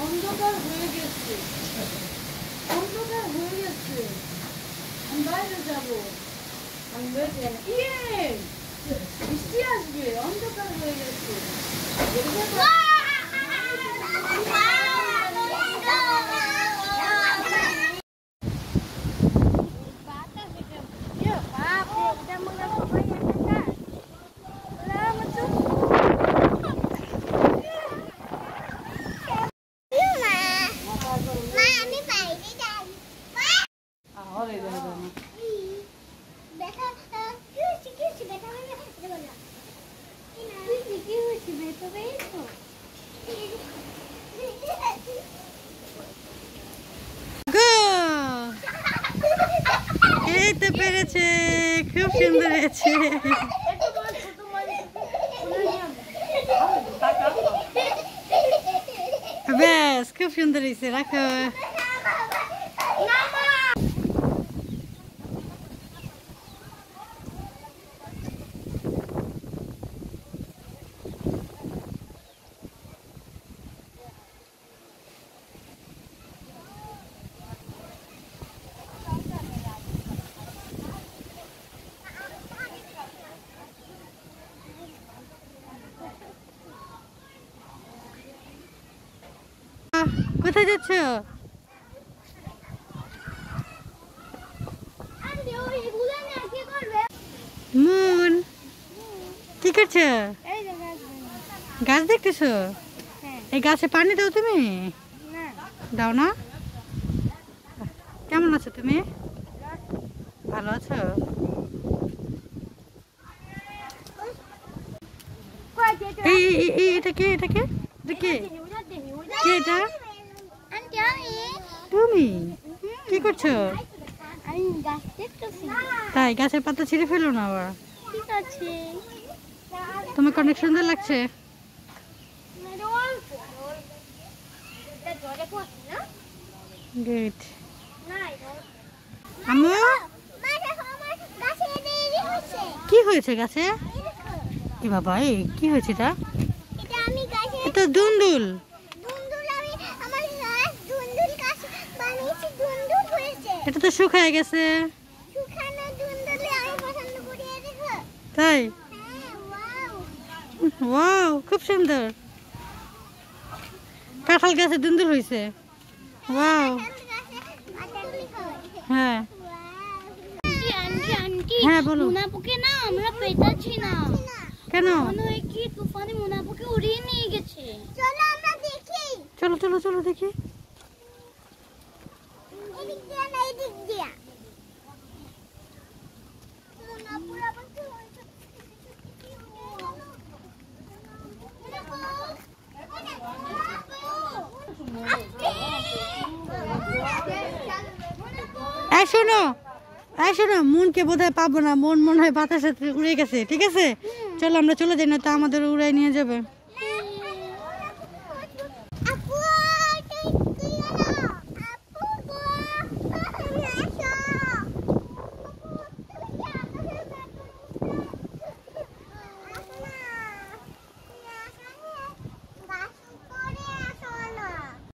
অন্ধকার হয়ে গেছে, অন্ধকার হয়ে গেছে, আমি বাইরে যাবো, আমি বৃষ্টি আসবে, অন্ধকার হয়ে গেছে। পেরেছে, খুব সুন্দর হয়েছে। ব্যাস, খুব সুন্দর হয়েছে, রাখো। কোথায় যাচ্ছ? মুন, কি করছো? গাছ দেখতেছো? এই গাছে পানি দাও তুমি? দাও না? কেমন আছো তুমি? ভালো আছো? এটা কে? এটা কে? এটা কে? কে এটা? তুমি কি করছো? তাই, গাছের পাতা ছিঁড়ে ফেলো না আবার। তোমাকে অনেক সুন্দর লাগছে। গুড। আম্মু, কি হয়েছে গাছে? এ বাবা, এই কি হয়েছে? এটা দুন্দুল। এটা তো শুকায় গেছে। তাই? ওয়াও, খুব সুন্দর। কাঁঠাল গাছে দুন্দুল হয়েছে। ওয়াও। হ্যাঁ হ্যাঁ, বলো। মুনাপুকে না আমরা পেটাচ্ছি না। কেন? মনে হয় কি তুফানে মুনাপুকে উড়িয়ে নিয়ে গেছে। চলো আমরা দেখি। চলো চলো চলো দেখি। এদিক দিয়ে না, এদিক দিয়ে। মুনাপুর আবার কি হয়েছে? শোনো, শোনো, মনকে বোধহয় পাবো না। মন মনে হয় বাতাসে উড়ে গেছে। ঠিক আছে, চলো আমরা চলে যাই, না তো আমাদের উড়াই নিয়ে যাবে।